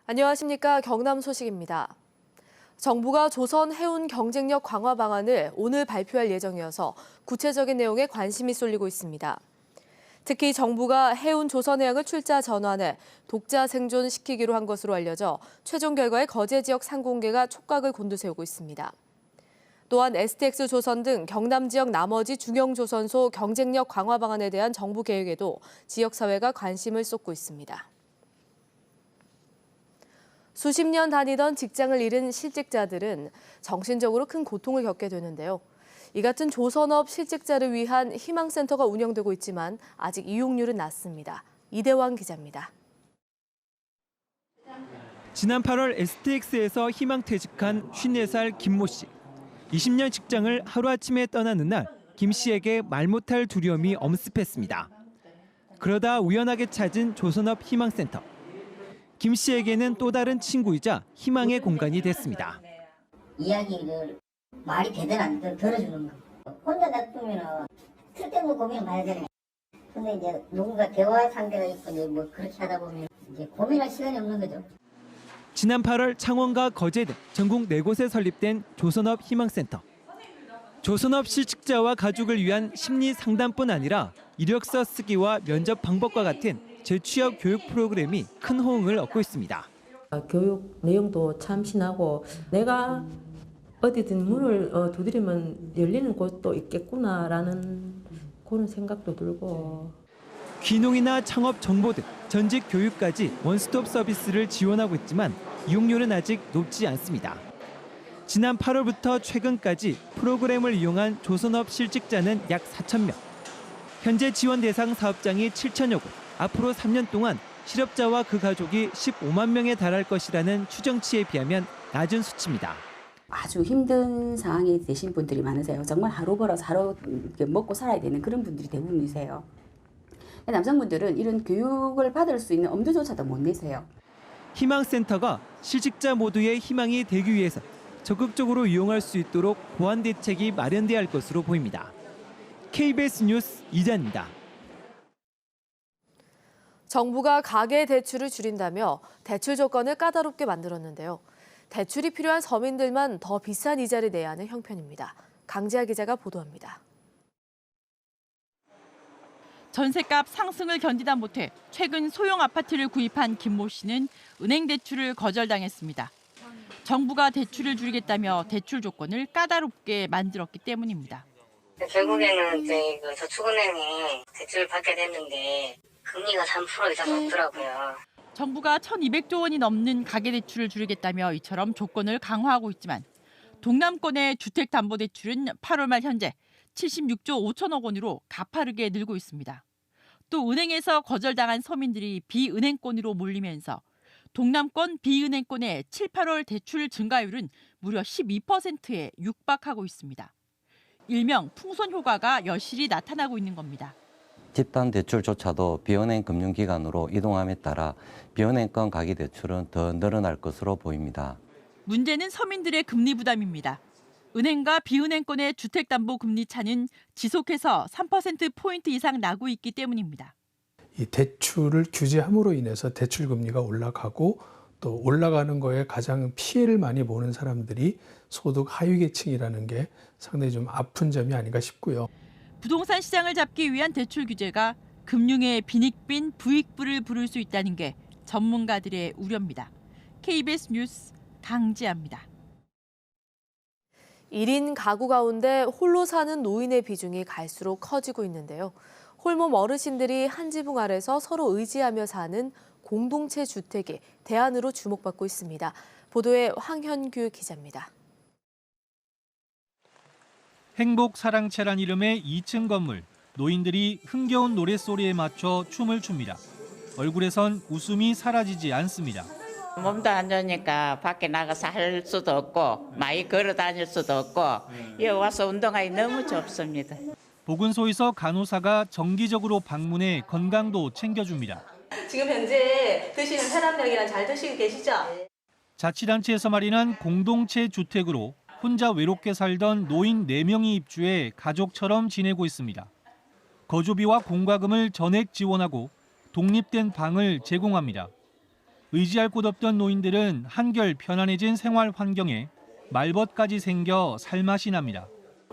안녕하십니까. 경남 소식입니다. 정부가 조선 해운 경쟁력 강화 방안을 오늘 발표할 예정이어서 구체적인 내용에 관심이 쏠리고 있습니다. 특히 정부가 해운 조선해양을 출자 전환해 독자 생존시키기로 한 것으로 알려져 최종 결과의 거제 지역 상공개가 촉각을 곤두세우고 있습니다. 또한 STX조선 등 경남 지역 나머지 중형조선소 경쟁력 강화 방안에 대한 정부 계획에도 지역사회가 관심을 쏟고 있습니다. 수십 년 다니던 직장을 잃은 실직자들은 정신적으로 큰 고통을 겪게 되는데요. 이 같은 조선업 실직자를 위한 희망센터가 운영되고 있지만 아직 이용률은 낮습니다. 이대왕 기자입니다. 지난 8월 STX에서 희망퇴직한 54살 김모 씨. 20년 직장을 하루아침에 떠나는 날 김 씨에게 말 못할 두려움이 엄습했습니다. 그러다 우연하게 찾은 조선업 희망센터. 김 씨에게는 또 다른 친구이자 희망의 공간이 됐습니다. 이야기를 말이 되든 안 되든 들어주는 거. 혼자 놔두면 쓸데없는 고민을 봐야 되네. 근데 이제 누군가 대화 상대가 있고 이제 뭐 그렇게 하다 보면 이제 고민할 시간이 없는 거죠. 지난 8월 창원과 거제 등 전국 4곳에 설립된 조선업 희망센터. 조선업 실직자와 가족을 위한 심리 상담뿐 아니라 이력서 쓰기와 면접 방법과 같은 재취업 교육 프로그램이 큰 호응을 얻고 있습니다. 교육 내용도 참 신하고 내가 어디든 문을 두드리면 열리는 곳도 있겠구나라는 그런 생각도 들고. 귀농이나 창업 정보 등 전직 교육까지 원스톱 서비스를 지원하고 있지만 이용률은 아직 높지 않습니다. 지난 8월부터 최근까지 프로그램을 이용한 조선업 실직자는 약 4,000명. 현재 지원 대상 사업장이 7,000여 곳. 앞으로 3년 동안 실업자와 그 가족이 15만 명에 달할 것이라는 추정치에 비하면 낮은 수치입니다. 아주 힘든 상황이 되신 분들이 많으세요. 정말 하루 벌어서 하루 먹고 살아야 되는 그런 분들이 대부분이세요. 남성분들은 이런 교육을 받을 수 있는 엄두조차도 못 내세요. 희망센터가 실직자 모두의 희망이 되기 위해서 적극적으로 이용할 수 있도록 보완 대책이 마련돼야 할 것으로 보입니다. KBS 뉴스 이자입니다. 정부가 가계 대출을 줄인다며 대출 조건을 까다롭게 만들었는데요. 대출이 필요한 서민들만 더 비싼 이자를 내야 하는 형편입니다. 강지아 기자가 보도합니다. 전셋값 상승을 견디다 못해 최근 소형 아파트를 구입한 김모 씨는 은행 대출을 거절당했습니다. 정부가 대출을 줄이겠다며 대출 조건을 까다롭게 만들었기 때문입니다. 결국에는 그 저축은행이 대출을 받게 됐는데 금리가 3% 이상 높더라고요. 정부가 1,200조 원이 넘는 가계대출을 줄이겠다며 이처럼 조건을 강화하고 있지만 동남권의 주택담보대출은 8월 말 현재 76조 5천억 원으로 가파르게 늘고 있습니다. 또 은행에서 거절당한 서민들이 비은행권으로 몰리면서 동남권 비은행권의 7, 8월 대출 증가율은 무려 12%에 육박하고 있습니다. 일명 풍선 효과가 여실히 나타나고 있는 겁니다. 집단 대출조차도 비은행 금융기관으로 이동함에 따라 비은행권 가계대출은 더 늘어날 것으로 보입니다. 문제는 서민들의 금리 부담입니다. 은행과 비은행권의 주택담보금리 차는 지속해서 3%포인트 이상 나고 있기 때문입니다. 이 대출을 규제함으로 인해서 대출 금리가 올라가고 또 올라가는 거에 가장 피해를 많이 보는 사람들이 소득 하위 계층이라는 게 상당히 좀 아픈 점이 아닌가 싶고요. 부동산 시장을 잡기 위한 대출 규제가 금융의 빈익빈 부익부를 부를 수 있다는 게 전문가들의 우려입니다. KBS 뉴스 강지아입니다. 1인 가구 가운데 홀로 사는 노인의 비중이 갈수록 커지고 있는데요. 홀몸 어르신들이 한 지붕 아래서 서로 의지하며 사는 공동체 주택이 대안으로 주목받고 있습니다. 보도에 황현규 기자입니다. 행복사랑채란 이름의 2층 건물. 노인들이 흥겨운 노랫소리에 맞춰 춤을 춥니다. 얼굴에선 웃음이 사라지지 않습니다. 몸도 안 좋으니까 밖에 나가서 할 수도 없고 많이 걸어 다닐 수도 없고 여기 와서 운동하기 너무 좋습니다. 보건소에서 간호사가 정기적으로 방문해 건강도 챙겨줍니다. 지금 현재 드시는 혈압약이랑 잘 드시고 계시죠? 자치단체에서 마련한 공동체 주택으로 혼자 외롭게 살던 노인 4명이 입주해 가족처럼 지내고 있습니다. 거주비와 공과금을 전액 지원하고 독립된 방을 제공합니다. 의지할 곳 없던 노인들은 한결 편안해진 생활 환경에 말벗까지 생겨 살맛이 납니다.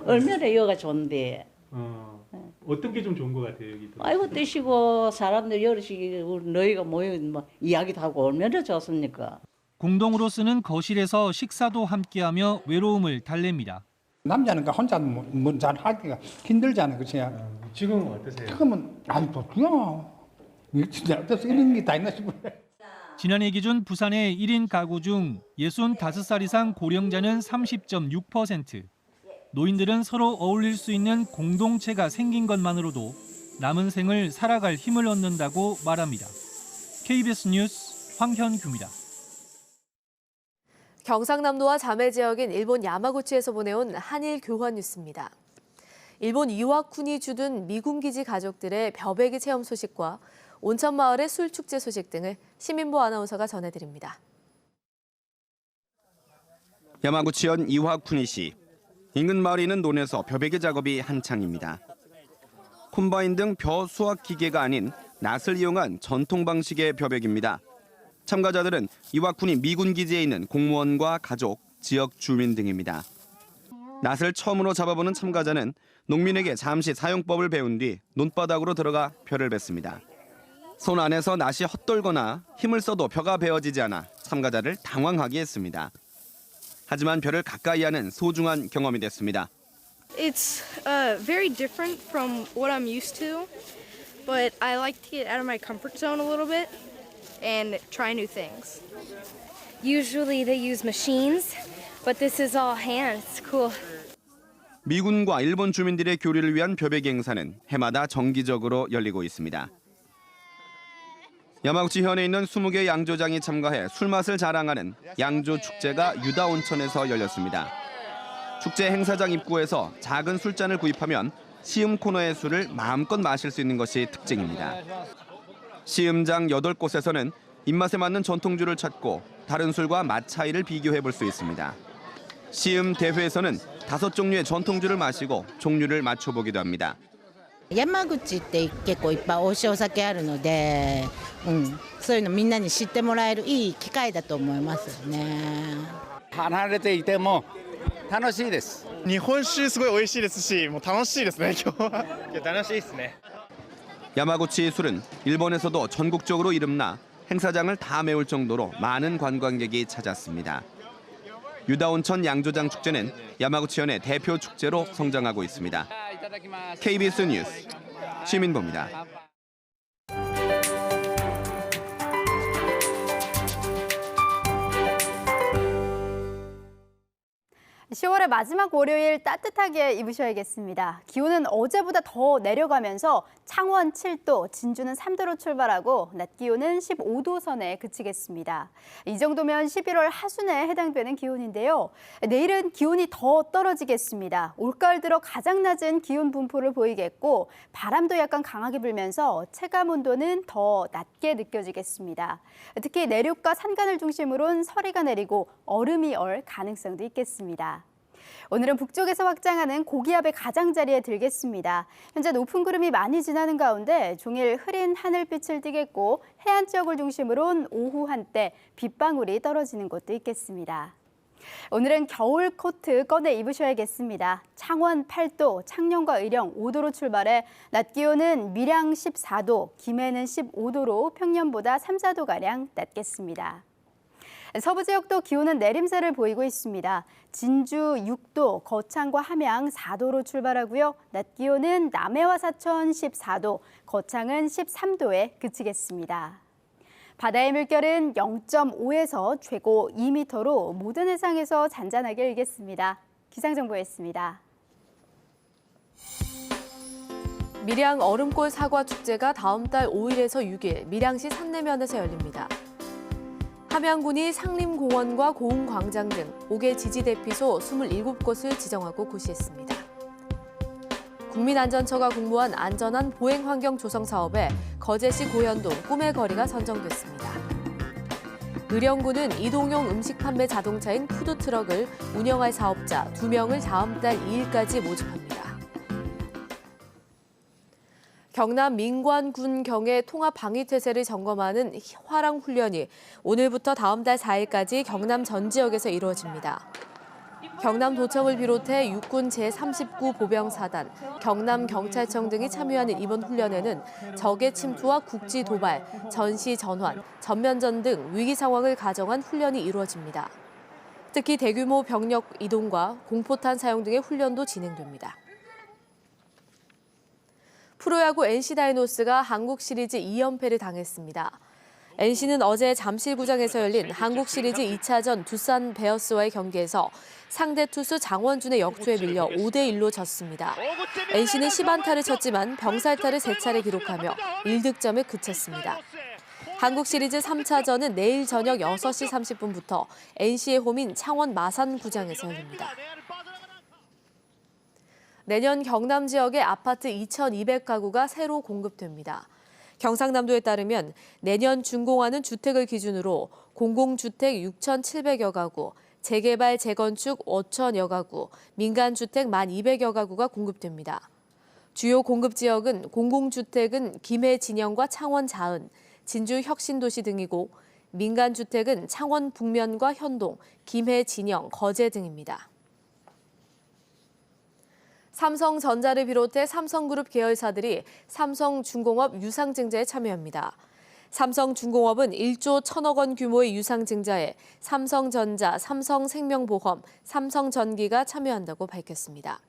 얼마나 여가 좋은데. 어떤 게 좀 좋은 것 같아요, 여기? 아이고 뜨시고 사람들 여럿이 너희가 모여 뭐 이야기도 하고 얼마나 좋습니까? 공동으로 쓰는 거실에서 식사도 함께하며 외로움을 달랩니다. 남자는 혼자 뭐잘 하기가 힘들잖아요, 그치? 지금은 어떠세요? 지금은 아이고 그냥 진짜 어때서 이런 게 다 있나 싶어요. 지난해 기준 부산의 1인 가구 중 65살 이상 고령자는 30.6%. 노인들은 서로 어울릴 수 있는 공동체가 생긴 것만으로도 남은 생을 살아갈 힘을 얻는다고 말합니다. KBS 뉴스 황현규입니다. 경상남도와 자매 지역인 일본 야마구치에서 보내온 한일 교환 뉴스입니다. 일본 이와쿤이 주둔 미군기지 가족들의 벼베기 체험 소식과 온천마을의 술축제 소식 등을 시민보 아나운서가 전해드립니다. 야마구치현 이와쿠니시. 인근 마을에 있는 논에서 벼베기 작업이 한창입니다. 콤바인 등 벼 수확 기계가 아닌 낫을 이용한 전통 방식의 벼베기입니다. 참가자들은 이와쿠니 미군 기지에 있는 공무원과 가족, 지역 주민 등입니다. 낫을 처음으로 잡아보는 참가자는 농민에게 잠시 사용법을 배운 뒤 논바닥으로 들어가 벼를 뱉습니다. 손 안에서 낫이 헛돌거나 힘을 써도 벼가 베어지지 않아 참가자를 당황하게 했습니다. 하지만 벼를 가까이 하는 소중한 경험이 됐습니다. It's very different from what I'm used to, but I like to get out of my comfort zone a little bit and try new things. Usually they use machines, but this is all hand. It's cool. 미군과 일본 주민들의 교류를 위한 벼베기 행사는 해마다 정기적으로 열리고 있습니다. 야마구치 현에 있는 20개 양조장이 참가해 술맛을 자랑하는 양조 축제가 유다 온천에서 열렸습니다. 축제 행사장 입구에서 작은 술잔을 구입하면 시음 코너의 술을 마음껏 마실 수 있는 것이 특징입니다. 시음장 8곳에서는 입맛에 맞는 전통주를 찾고 다른 술과 맛 차이를 비교해 볼 수 있습니다. 시음 대회에서는 5종류의 전통주를 마시고 종류를 맞춰보기도 합니다. 山口って結構いっぱい美味しいお酒あるので、そういうのみんなに知ってもらえるいい機会だと思いますよね。離れていても楽しいです。日本酒すごい美味しいですし、もう楽しいですね今日は。楽しいですね。 야마구치 술은 일본에서도 전국적으로 이름나 행사장을 다 메울 정도로 많은 관광객이 찾았습니다. 유다온천 양조장 축제는 야마구치현의 대표 축제로 성장하고 있습니다. KBS 뉴스 시민보입니다. 10월의 마지막 월요일 따뜻하게 입으셔야겠습니다. 기온은 어제보다 더 내려가면서 창원 7도, 진주는 3도로 출발하고 낮 기온은 15도 선에 그치겠습니다. 이 정도면 11월 하순에 해당되는 기온인데요. 내일은 기온이 더 떨어지겠습니다. 올가을 들어 가장 낮은 기온 분포를 보이겠고 바람도 약간 강하게 불면서 체감 온도는 더 낮게 느껴지겠습니다. 특히 내륙과 산간을 중심으로는 서리가 내리고 얼음이 얼 가능성도 있겠습니다. 오늘은 북쪽에서 확장하는 고기압의 가장자리에 들겠습니다. 현재 높은 구름이 많이 지나는 가운데 종일 흐린 하늘빛을 띠겠고 해안 지역을 중심으로는 오후 한때 빗방울이 떨어지는 곳도 있겠습니다. 오늘은 겨울 코트 꺼내 입으셔야겠습니다. 창원 8도, 창녕과 의령 5도로 출발해 낮 기온은 밀양 14도, 김해는 15도로 평년보다 3, 4도가량 낮겠습니다. 서부 지역도 기온은 내림세를 보이고 있습니다. 진주 6도, 거창과 함양 4도로 출발하고요. 낮 기온은 남해와 사천 14도, 거창은 13도에 그치겠습니다. 바다의 물결은 0.5에서 최고 2m로 모든 해상에서 잔잔하게 일겠습니다. 기상정보였습니다. 밀양 얼음골 사과 축제가 다음 달 5일에서 6일 밀양시 산내면에서 열립니다. 함양군이 상림공원과 고흥광장 등 5개 지지대피소 27곳을 지정하고 고시했습니다. 국민안전처가 공모한 안전한 보행환경 조성 사업에 거제시 고현동 꿈의 거리가 선정됐습니다. 의령군은 이동용 음식 판매 자동차인 푸드트럭을 운영할 사업자 2명을 다음 달 2일까지 모집합니다. 경남 민관군경의 통합 방위태세를 점검하는 화랑 훈련이 오늘부터 다음 달 4일까지 경남 전 지역에서 이루어집니다. 경남도청을 비롯해 육군 제39 보병사단, 경남경찰청 등이 참여하는 이번 훈련에는 적의 침투와 국지 도발, 전시 전환, 전면전 등 위기 상황을 가정한 훈련이 이루어집니다. 특히 대규모 병력 이동과 공포탄 사용 등의 훈련도 진행됩니다. 프로야구 NC 다이노스가 한국 시리즈 2연패를 당했습니다. NC는 어제 잠실구장에서 열린 한국 시리즈 2차전 두산 베어스와의 경기에서 상대 투수 장원준의 역투에 밀려 5대1로 졌습니다. NC는 10안타를 쳤지만 병살타를 3차례 기록하며 1득점에 그쳤습니다. 한국 시리즈 3차전은 내일 저녁 6시 30분부터 NC의 홈인 창원 마산구장에서 열립니다. 내년 경남 지역에 아파트 2,200가구가 새로 공급됩니다. 경상남도에 따르면 내년 준공하는 주택을 기준으로 공공주택 6,700여 가구, 재개발, 재건축 5,000여 가구, 민간주택 1,200여 가구가 공급됩니다. 주요 공급 지역은 공공주택은 김해 진영과 창원 자은, 진주 혁신도시 등이고 민간주택은 창원 북면과 현동, 김해 진영, 거제 등입니다. 삼성전자를 비롯해 삼성그룹 계열사들이 삼성중공업 유상증자에 참여합니다. 삼성중공업은 1조 1,000억 원 규모의 유상증자에 삼성전자, 삼성생명보험, 삼성전기가 참여한다고 밝혔습니다.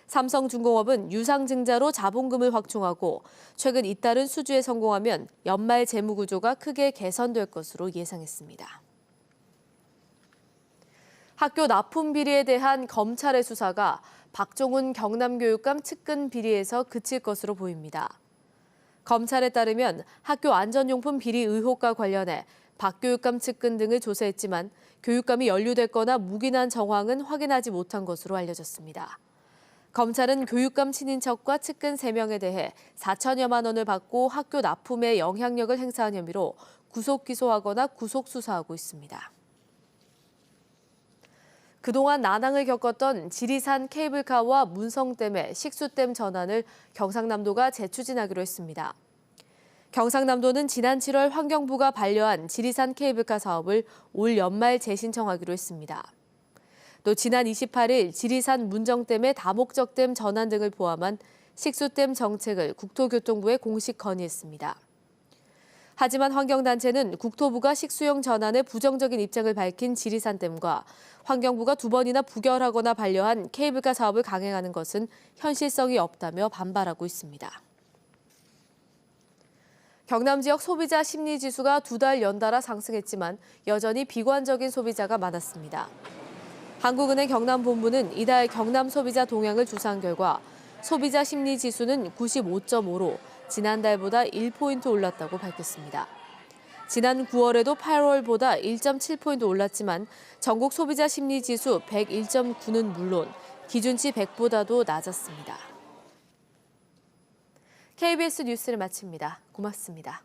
삼성중공업은 유상증자로 자본금을 확충하고 최근 잇따른 수주에 성공하면 연말 재무구조가 크게 개선될 것으로 예상했습니다. 학교 납품 비리에 대한 검찰의 수사가 박종훈 경남교육감 측근 비리에서 그칠 것으로 보입니다. 검찰에 따르면 학교 안전용품 비리 의혹과 관련해 박 교육감 측근 등을 조사했지만 교육감이 연루됐거나 묵인한 정황은 확인하지 못한 것으로 알려졌습니다. 검찰은 교육감 친인척과 측근 3명에 대해 4천여만 원을 받고 학교 납품에 영향력을 행사한 혐의로 구속 기소하거나 구속 수사하고 있습니다. 그동안 난항을 겪었던 지리산 케이블카와 문성댐의 식수댐 전환을 경상남도가 재추진하기로 했습니다. 경상남도는 지난 7월 환경부가 반려한 지리산 케이블카 사업을 올 연말 재신청하기로 했습니다. 또 지난 28일 지리산 문정댐의 다목적댐 전환 등을 포함한 식수댐 정책을 국토교통부에 공식 건의했습니다. 하지만 환경단체는 국토부가 식수용 전환에 부정적인 입장을 밝힌 지리산댐과 환경부가 2번이나 부결하거나 반려한 케이블카 사업을 강행하는 것은 현실성이 없다며 반발하고 있습니다. 경남 지역 소비자 심리지수가 2달 연달아 상승했지만 여전히 비관적인 소비자가 많았습니다. 한국은행 경남본부는 이달 경남 소비자 동향을 조사한 결과 소비자 심리지수는 95.5로 지난달보다 1포인트 올랐다고 밝혔습니다. 지난 9월에도 8월보다 1.7포인트 올랐지만 전국 소비자 심리지수 101.9는 물론 기준치 100보다도 낮았습니다. KBS 뉴스를 마칩니다. 고맙습니다.